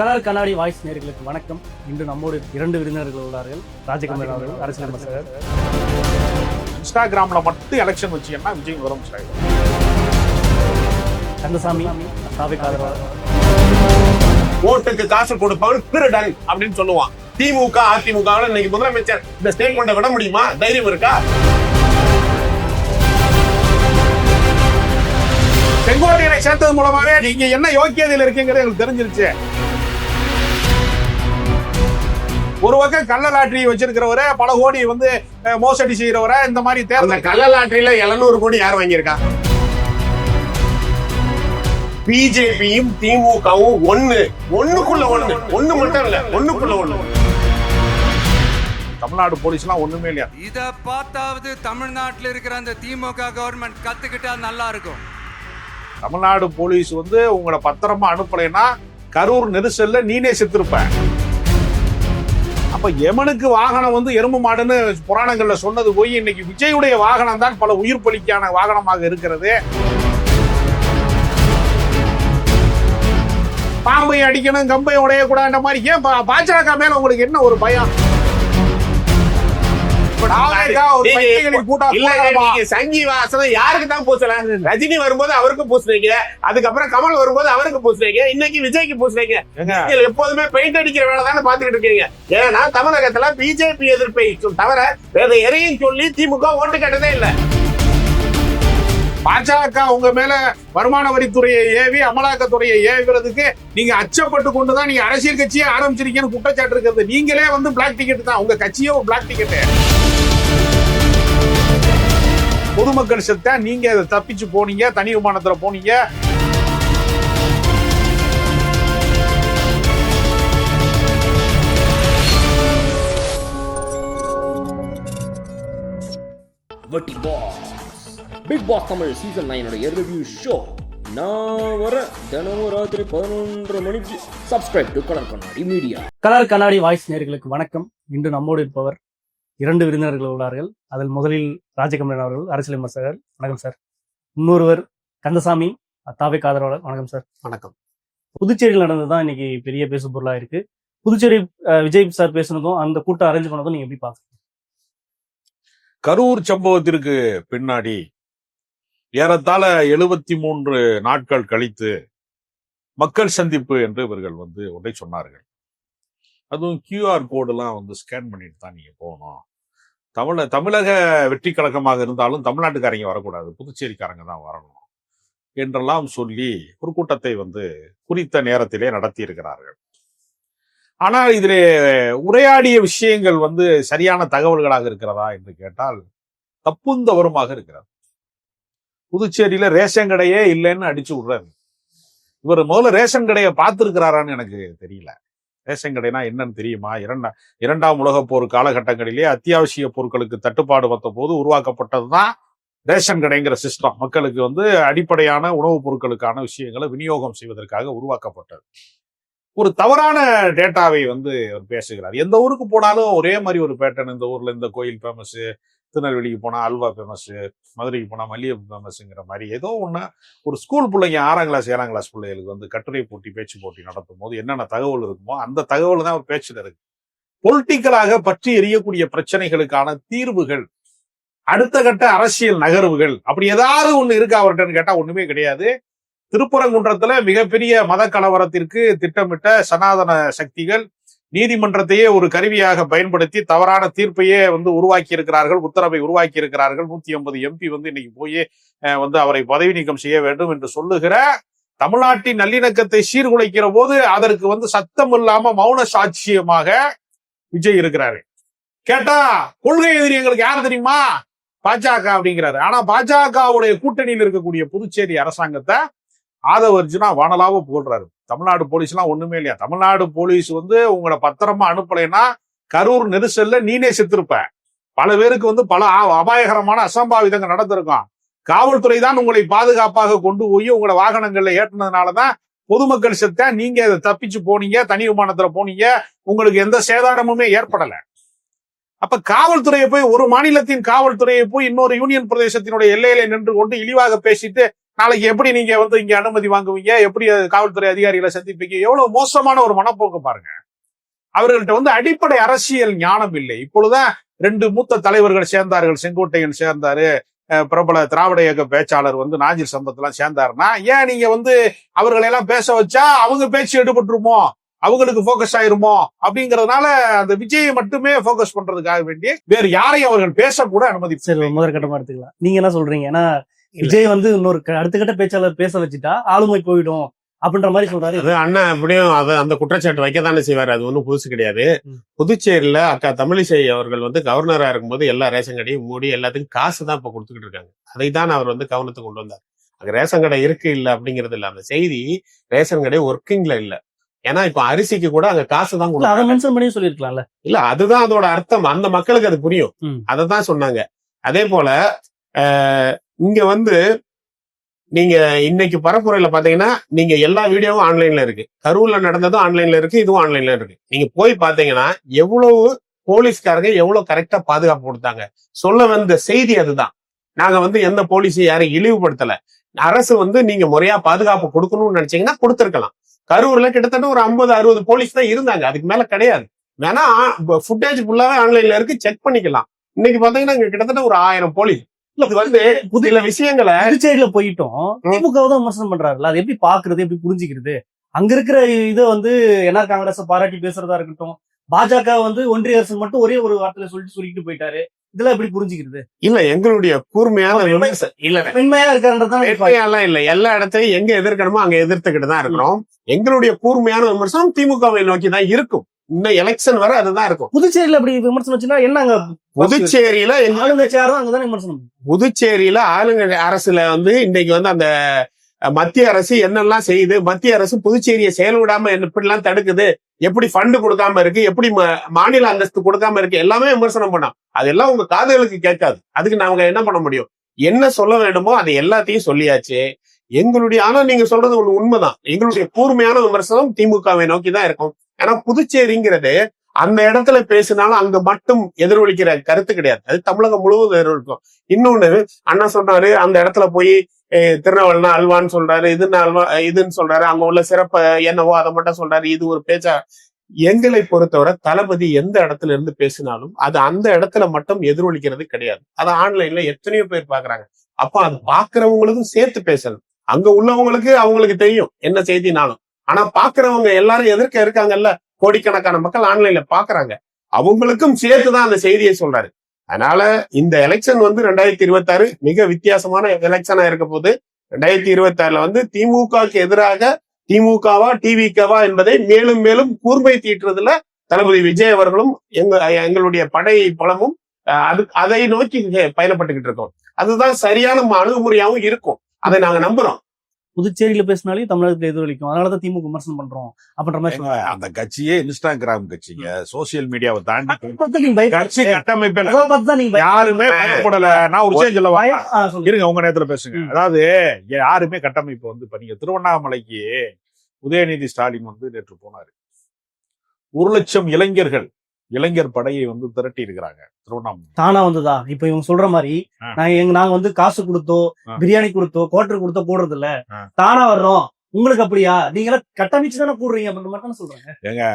Colour Kannadi voice நேயர்களுக்கு வணக்கம். இன்று நம்மோடு 2 விருந்தினர்கள் உள்ளார்கள். ராஜகம்பீரன் அவர்கள், அரசியல் விமர்சகர். இன்ஸ்டாகிராம்ல மட்டும் எலெக்ஷன் வச்சீங்கன்னா விஜய் முதலமைச்சர். கந்தசாமி தாவேக்கு ஆதரவாளர். ஓட்டுக்கு காசு கொடுப்பவன் திருடன் அப்படின்னு சொல்லுவான். திமுக அதிமுக இன்னைக்கு முதலமைச்சர் இந்த ஸ்டேட்மெண்ட்டை விட முடியுமா? தைரியம் இருக்கா? செங்கோட்டையனை சேர்த்தது மூலமாவே நீங்க என்ன யோக்கியதையில் இருக்கீங்கிறது எனக்கு தெரிஞ்சிருச்சு. ஒரு பக்கம் கள்ள லாட்டரி வச்சிருக்கிறவரை, பல கோடி மோசடி செய்யறவரை, இந்த மாதிரி தேர்தல் கள்ள லாட்டரியில 700 கோடி யார் வாங்கியிருக்கா? பிஜேபியும் திமுகவும் ஒண்ணுக்குள்ள மட்டும் இல்ல, ஒண்ணுக்குள்ள ஒண்ணு. தமிழ்நாடு போலீஸ் எல்லாம் ஒண்ணுமே இல்லையா? இத பார்த்தாவது தமிழ்நாட்டில் இருக்கிற அந்த திமுக கவர்மெண்ட் கத்துக்கிட்டா நல்லா இருக்கும். தமிழ்நாடு போலீஸ் உங்களை பத்திரமா அனுப்பலைன்னா கரூர் நெரிசல்ல நீனே செத்திருப்ப. அப்ப எமனுக்கு வாகனம் எறும்பு மாடுன்னு புராணங்கள்ல சொன்னது போய் இன்னைக்கு விஜயுடைய வாகனம் தான் பல உயிர் பலிக்கான வாகனமாக இருக்கிறது. பாம்பை அடிக்கணும், கம்பை உடையக்கூடாது, இந்த மாதிரி. ஏன் பாஜக மேல உங்களுக்கு என்ன ஒரு பயம்? யாருக்கு தான் பூசல? ரஜினி வரும்போது அவருக்கு பூசுறீங்க, அதுக்கப்புறம் கமல் வரும்போது அவருக்கு பூசுறீங்க, இன்னைக்கு விஜய்க்கு பூசுறீங்க. எப்போதுமே பெயிண்ட் அடிக்கிற வேலை தானே பாத்துக்கிட்டு இருக்கீங்க. ஏன்னா தமிழகத்துல பிஜேபி எதிர்ப்பை தவிர வேற எதையும் சொல்லி திமுக ஓட்டு கேட்டதே இல்லை. பாஜக உங்க மேல வருமான வரித்துறையை ஏவி, அமலாக்கத்துறையை ஏவுறதுக்கு நீங்க அச்சப்பட்டு கொண்டுதான் நீங்க அரசியல் கட்சியே ஆரம்பிச்சிருக்கீங்கன்னு குற்றச்சாட்டு இருக்கிறது. நீங்களே பிளாக் டிக்கெட் தான், உங்க கட்சியே ஒரு பிளாக் டிக்கெட். பொதுமக்கள் செத்தா நீங்க அதை தப்பிச்சு போனீங்க, தனி விமானத்துல போனீங்க. Bigg pass Tamil season 9 review show நான் வர தினமும் ராத்திரி 11:30 மணிக்கு. Subscribe to colour Kannadi media. Colour Kannadi voice நேயர்களுக்கு வணக்கம். இன்று நம்மோடு இருப்பவர் 2 விருந்தினர்கள் உள்ளார்கள். அதில் முதலில் ராஜகம்பீரன் அவர்கள், அரசியல் விமர்சகர். வணக்கம் சார். இன்னொருவர் கந்தசாமி தாவேக்கு ஆதரவாளர். வணக்கம் சார். வணக்கம். புதுச்சேரியில் நடந்ததுதான் இன்னைக்கு பெரிய பேசு பொருளா இருக்கு. புதுச்சேரி விஜய் சார் பேசுனதும் அந்த கூட்டம் அரேஞ்ச் பண்ணதும் நீங்க எப்படி பாக்குறீங்க? கரூர் சம்பவத்திற்கு பின்னாடி ஏறத்தாழ 73 நாட்கள் கழித்து மக்கள் சந்திப்பு என்று இவர்கள் ஒன்றை சொன்னார்கள். அதுவும் QR கோடெல்லாம் ஸ்கேன் பண்ணிட்டு தான் நீங்க போகணும். தமிழக வெற்றி கழகமாக இருந்தாலும் தமிழ்நாட்டுக்காரங்க வரக்கூடாது, புதுச்சேரிக்காரங்க தான் வரணும் என்றெல்லாம் சொல்லி ஒரு கூட்டத்தை குறித்த நேரத்திலே நடத்தி இருக்கிறார்கள். ஆனால் இதிலே உரையாடிய விஷயங்கள் சரியான தகவல்களாக இருக்கிறதா என்று கேட்டால் தப்பும் தவறுமாக இருக்கிறது. புதுச்சேரியில ரேஷன் கடையே இல்லைன்னு அடிச்சு விடுறாரு. இவர் முதல்ல ரேஷன் கடையை பார்த்திருக்கிறாரான்னு எனக்கு தெரியல. ரேஷன் கடைனா என்னன்னு தெரியுமா? இரண்டாம் உலகப் போர் காலகட்டங்களிலே அத்தியாவசிய பொருட்களுக்கு தட்டுப்பாடு வந்த போது உருவாக்கப்பட்டதுதான் ரேஷன் கடைங்கிற சிஸ்டம். மக்களுக்கு அடிப்படையான உணவுப் பொருட்களுக்கான விஷயங்களை விநியோகம் செய்வதற்காக உருவாக்கப்பட்டது. ஒரு தவறான டேட்டாவை அவர் பேசுகிறார். எந்த ஊருக்கு போனாலும் ஒரே மாதிரி ஒரு பேட்டர்ன். இந்த ஊர்ல இந்த கோயில் ஃபேமஸ், திருநெல்வேலிக்கு போனா அல்வா ஃபேமஸ், மதுரைக்கு போனா மல்லிகைப்பூ ஃபேமஸ்ங்கிற மாதிரி ஏதோ ஒண்ணு. ஒரு ஸ்கூல் பிள்ளைங்க 6ஆம் கிளாஸ் 7ஆம் கிளாஸ் பிள்ளைகளுக்கு கட்டுரை போட்டி, பேச்சு போட்டி நடத்தும் போது என்னென்ன தகவல் இருக்குமோ அந்த தகவல் தான் ஒரு பேச்சுல இருக்கு. பொலிட்டிக்கலாக பற்றி எரியக்கூடிய பிரச்சனைகளுக்கான தீர்வுகள், அடுத்த கட்ட அரசியல் நகர்வுகள் அப்படி ஏதாவது ஒண்ணு இருக்கா அவர்கிட்டன்னு கேட்டா ஒண்ணுமே கிடையாது. திருப்பரங்குன்றத்துல மிகப்பெரிய மத கலவரத்திற்கு திட்டமிட்ட சனாதன சக்திகள் நீதிமன்றத்தையே ஒரு கருவியாக பயன்படுத்தி தவறான தீர்ப்பையே உருவாக்கி இருக்கிறார்கள், உத்தரவை உருவாக்கி இருக்கிறார்கள். 180 MP இன்னைக்கு போய் அவரை பதவி நீக்கம் செய்ய வேண்டும் என்று சொல்லுகிற தமிழ்நாட்டின் நல்லிணக்கத்தை சீர்குலைக்கிற போது அதற்கு சத்தம் இல்லாம மௌன சாட்சியமாக விஜய் இருக்கிறாரு. கேட்டா கொள்கை எதிரி எங்களுக்கு யாரு தெரியுமா? பாஜக அப்படிங்கிறாரு. ஆனா பாஜகவுடைய கூட்டணியில் இருக்கக்கூடிய புதுச்சேரி அரசாங்கத்தை ஆதவர்ஜுனா வானலாவ போடுறாரு. தமிழ்நாடு போலீஸ் எல்லாம் ஒண்ணுமே இல்லையா? தமிழ்நாடு போலீஸ் உங்களை பத்திரமா அனுப்பலைன்னா கரூர் நெரிசல்ல நீனே செத்திருப்ப. பல பேருக்கு பல அபாயகரமான அசம்பாவிதங்கள் நடந்திருக்கும். காவல்துறை தான் உங்களை பாதுகாப்பாக கொண்டு போய் உங்களை வாகனங்கள்ல ஏற்றினதுனாலதான் பொதுமக்கள் செத்தா நீங்க அதை தப்பிச்சு போனீங்க, தனி விமானத்துல போனீங்க, உங்களுக்கு எந்த சேதாரமுமே ஏற்படல. அப்ப காவல்துறையை போய், ஒரு மாநிலத்தின் காவல்துறையை போய் இன்னொரு யூனியன் பிரதேசத்தினுடைய எல்லையில நின்று கொண்டு இழிவாக பேசிட்டு நாளைக்கு எப்படி நீங்க வந்து இங்க அனுமதி வாங்குவீங்க, எப்படி காவல்துறை அதிகாரிகளை சந்திப்பீங்க? எவ்வளவு மோசமான ஒரு மனப்போக்கு பாருங்க. அவர்கள்ட்ட வந்து அடிப்படை அரசியல் ஞானம் இல்லை. இப்பொழுதுதான் 2 மூத்த தலைவர்கள் சேர்ந்தார்கள். செங்கோட்டையன் சேர்ந்தாரு, பிரபல திராவிட இயக்க பேச்சாளர் வந்து நாஞ்சில் சம்பத் எல்லாம் சேர்ந்தாருன்னா, ஏன் நீங்க வந்து அவர்களை எல்லாம் பேச வச்சா அவங்க பேச்சு எடுபட்டுருமோ, அவங்களுக்கு போக்கஸ் ஆயிருமோ அப்படிங்கறதுனால அந்த விஜயை மட்டுமே போக்கஸ் பண்றதுக்காக வேண்டி வேறு யாரையும் அவர்கள் பேசக்கூட அனுமதி. சரி, முதற்கட்டமா எடுத்துக்கலாம். நீங்க என்ன சொல்றீங்க? ஏன்னா விஜய் வந்து இன்னொரு அடுத்த கட்ட பேச்சாளர் பேச வச்சுட்டா ஆளுமை போயிடும் அப்படின்ற மாதிரி சொல்றாரு. அது அண்ணா அப்படியும் அந்த குற்றச்சாட்டு வைக்கத்தானே செய்வாரு. அது ஒன்றும் புதுசு கிடையாது. புதுச்சேரியில அக்கா தமிழிசை அவர்கள் வந்து கவர்னரா இருக்கும்போது எல்லா ரேஷன் கடையும் மூடி எல்லாத்துக்கும் காசு தான் இப்ப கொடுத்துக்கிட்டு இருக்காங்க. அதை தான் அவர் வந்து கவனத்துக்கு கொண்டு வந்தார். அங்க ரேஷன் கடை இருக்கு இல்ல அப்படிங்கிறது இல்ல, அந்த செய்தி ரேஷன் கடை ஒர்க்கிங்ல இல்ல. ஏன்னா இப்ப அரிசிக்கு கூட அங்க காசு தான் அதை மென்ஷன் பண்ணி சொல்லிருக்கலாம்ல. இல்ல, அதுதான் அதோட அர்த்தம். அந்த மக்களுக்கு அது புரியும். அததான் சொன்னாங்க. அதே போல இங்க வந்து நீங்க இன்னைக்கு பரப்புரையில பாத்தீங்கன்னா நீங்க எல்லா வீடியோவும் ஆன்லைன்ல இருக்கு. கரூர்ல நடந்ததும் ஆன்லைன்ல இருக்கு, இதுவும் ஆன்லைன்ல இருக்கு. நீங்க போய் பாத்தீங்கன்னா எவ்வளவு போலீஸ்காரங்க எவ்வளவு கரெக்டா பாதுகாப்பு கொடுத்தாங்க. சொல்ல வந்த செய்தி அதுதான். நாங்க வந்து எந்த போலீஸையும் யாரையும் இழிவுபடுத்தல. அரசு வந்து நீங்க முறையா பாதுகாப்பு கொடுக்கணும்னு நினைச்சீங்கன்னா கொடுத்திருக்கலாம். கரூர்ல கிட்டத்தட்ட ஒரு 50-60 போலீஸ் தான் இருந்தாங்க, அதுக்கு மேல கிடையாது. வேணா ஃபுட்டேஜ் ஃபுல்லாவே ஆன்லைன்ல இருக்கு, செக் பண்ணிக்கலாம். இன்னைக்கு பாத்தீங்கன்னா இங்க கிட்டத்தட்ட ஒரு 1000 போலீஸ். இது வந்து சில விஷயங்களை புதுச்சேரியில போயிட்டோம் திமுக தான் விமர்சனம் பண்றாருல்ல, அது எப்படி பாக்குறது, எப்படி புரிஞ்சுக்கிறது? அங்க இருக்கிற இதை வந்து என்ஆர் காங்கிரஸ் பாராட்டி பேசுறதா இருக்கட்டும், பாஜக வந்து ஒன்றிய அரசு மட்டும் ஒரே ஒரு வார்த்தையில சொல்லிட்டு போயிட்டாரு, இதெல்லாம் எப்படி புரிஞ்சுக்கிறது? இல்ல, எங்களுடைய கூர்மையான விமர்சனம் இல்ல, மென்மையா இருக்கான்றதான் இல்ல. எல்லா இடத்தையும் எங்க எதிர்க்கணுமோ அங்க எதிர்த்துக்கிட்டு தான் இருக்கிறோம். எங்களுடைய கூர்மையான விமர்சனம் திமுகவை நோக்கி தான் இருக்கும். இன்னும் எலெக்ஷன் வர அதுதான் இருக்கும். புதுச்சேரியில அப்படி விமர்சனம் வச்சுன்னா என்னங்க? புதுச்சேரியில ஆளுங்கட்சியார் தான் அங்கதான் விமர்சனம். புதுச்சேரியில ஆளுங்க அரசுல வந்து இன்னைக்கு வந்து அந்த மத்திய அரசு என்னெல்லாம் செய்யுது, மத்திய அரசு புதுச்சேரியை செயல்படாம எப்படிலாம் தடுக்குது, எப்படி ஃபண்டு கொடுக்காம இருக்கு, எப்படி மாநில அந்தஸ்து கொடுக்காம இருக்கு, எல்லாமே விமர்சனம் பண்ணோம். அதெல்லாம் உங்க காதுகளுக்கு கேட்காது. அதுக்கு நாங்க என்ன பண்ண முடியும்? என்ன சொல்ல வேண்டுமோ அதை எல்லாத்தையும் சொல்லியாச்சு. எங்களுடைய ஆனா நீங்க சொல்றது ஒண்ணு உண்மைதான். எங்களுடைய கூர்மையான விமர்சனம் திமுகவை நோக்கி தான் இருக்கும். ஏன்னா புதுச்சேரிங்கிறது அந்த இடத்துல பேசினாலும் அங்க மட்டும் எதிரொலிக்கிற கருத்து கிடையாது, அது தமிழகம் முழுவதும் எதிரொலிக்கும். இன்னொன்னு அண்ணா சொன்னாரு, அந்த இடத்துல போய் திருநெல்வேலினா அல்வான்னு சொல்றாரு, இதுன்னு சொல்றாரு, அங்க உள்ள சிறப்பு என்னவோ அதை மட்டும் சொல்றாரு. இது ஒரு பேச்சா? எங்களை பொறுத்தவரை தளபதி எந்த இடத்துல இருந்து பேசினாலும் அது அந்த இடத்துல மட்டும் எதிரொலிக்கிறது கிடையாது. அது ஆன்லைன்ல எத்தனையோ பேர் பாக்குறாங்க. அப்ப அது பாக்குறவங்களுக்கும் சேர்த்து பேசணும். அங்க உள்ளவங்களுக்கு அவங்களுக்கு தெரியும் என்ன செய்தினாலும். ஆனா பாக்குறவங்க எல்லாரும் எதிர்க்க இருக்காங்கல்ல, கோடிக்கணக்கான மக்கள் ஆன்லைன்ல பாக்குறாங்க, அவங்களுக்கும் சேர்த்துதான் அந்த செய்தியை சொல்றாரு. அதனால இந்த எலெக்ஷன் வந்து 2026 மிக வித்தியாசமான எலெக்ஷனா இருக்க போது. 2026 வந்து திமுகவுக்கு எதிராக திமுகவா டிவிகவா என்பதை மேலும் மேலும் கூர்மை தீட்டுறதுல தளபதி விஜய் அவர்களும் எங்களுடைய படை பலமும் அதை நோக்கி பயணப்பட்டுக்கிட்டு இருக்கோம். அதுதான் சரியான அணுகுமுறையாவும் இருக்கும். அதை நாங்க நம்புறோம். புதுச்சேரியில பேசினாலே தமிழகத்துல எதிரொலிக்கும், அதனாலதான் திமுக விமர்சனம் பண்றோம் அப்படின்ற மாதிரி. அந்த கட்சியே இன்ஸ்டாகிராம் கட்சிங்க, சோசியல் மீடியாவை தாண்டி கட்சி கட்டமைப்பில் யாருமே பயப்படல. நான் ஒரு விஷயம் சொல்லவா? இருங்க, உங்க நேரத்துல பேசுங்க. அதாவது யாருமே கட்டமைப்பு வந்து இப்ப நீங்க திருவண்ணாமலைக்கு உதயநிதி ஸ்டாலின் வந்து நேற்று போனாரு. 1,00,000 இளைஞர் படையை வந்து திரட்டி இருக்கிறாங்க திருவண்ணாமலை. தானா வந்ததா? இப்ப இவங்க சொல்ற மாதிரி நாங்க வந்து காசு கொடுத்தோ பிரியாணி கொடுத்தோ குவார்டர் கொடுத்தோ போடுறது இல்ல, தானா வர்றோம். உங்களுக்கு அப்படியா? நீங்க கட்டமைச்சு தானே கூடுறீங்க அப்படின்ற மாதிரி தானே சொல்றாங்க. ஏங்க,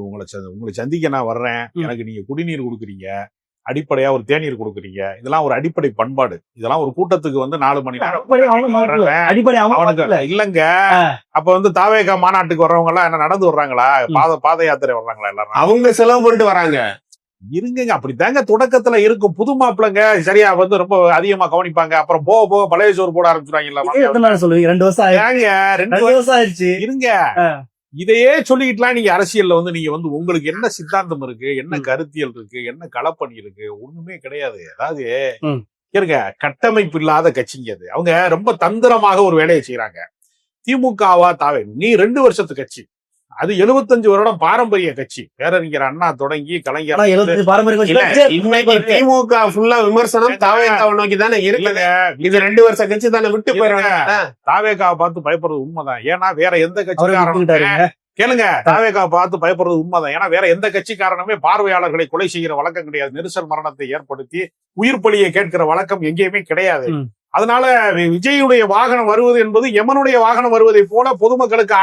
உங்களை சந்திக்க நான் வர்றேன், எனக்கு நீங்க குடிநீர் கொடுக்குறீங்க, அடிப்படையா ஒரு தேநீர் கொடுக்குறீங்க, இதெல்லாம் ஒரு அடிப்படை பண்பாடு. இதெல்லாம் ஒரு கூட்டத்துக்கு வந்து 4 மணி நேரம் இல்லங்க. அப்ப வந்து தாவேகா மாநாட்டுக்கு வர்றவங்க எல்லாம் என்ன நடந்து வர்றாங்களா? பாத யாத்திரை வர்றாங்களா? எல்லாரும் அவங்க செலவு பண்ணிட்டு வராங்க. இருங்க, அப்படித்தாங்க தொடக்கத்துல இருக்கும். புது மாப்பிள்ளைங்க சரியா வந்து ரொம்ப அதிகமா கவனிப்பாங்க. அப்புறம் போக போக பழைய சோறு போட ஆரம்பிச்சுருவாங்க. சொல்லுவீங்க 2 வருஷம் ஆயிடுச்சு. இருங்க, இதையே சொல்லிக்கிட்டுலாம் நீங்க அரசியல்ல வந்து நீங்க வந்து உங்களுக்கு என்ன சித்தாந்தம் இருக்கு, என்ன கருத்தியல் இருக்கு, என்ன களப்பணி இருக்கு? ஒண்ணுமே கிடையாது. அதாவது இருங்க, கட்டமைப்பு இல்லாத கட்சிங்க அது. அவங்க ரொம்ப தந்திரமாக ஒரு வேலையை செய்யறாங்க. திமுகவா தாவே நீ 2 வருஷத்து கட்சி, அது 75 வருடம் பாரம்பரிய கட்சி. பேரறிஞர் அண்ணா தொடங்கி கலைஞர் திமுக ஃபுல்லா விமர்சனம் தாவேகாவை நோக்கி தானே இருக்குது. இது 2 வருஷ கட்சி தானே விட்டு போயிடுறாங்க. தாவேகாவை பார்த்து பயப்படுறது உண்மைதான். ஏன்னா வேற எந்த கட்சிக்காரனுமே கேளுங்க, தாவேகாவை பார்த்து பயப்படுறது உண்மைதான். ஏன்னா வேற எந்த கட்சிக்காரனுமே பார்வையாளர்களை கொலை செய்கிற வழக்கம் கிடையாது. நெரிசல் மரணத்தை ஏற்படுத்தி உயிர் பலியை கேட்கிற வழக்கம் எங்கேயுமே கிடையாது. அதனால விஜயுடைய வாகனம் வருவது என்பது எமனுடைய வாகனம் வருவதை போல பொதுமக்களுக்கு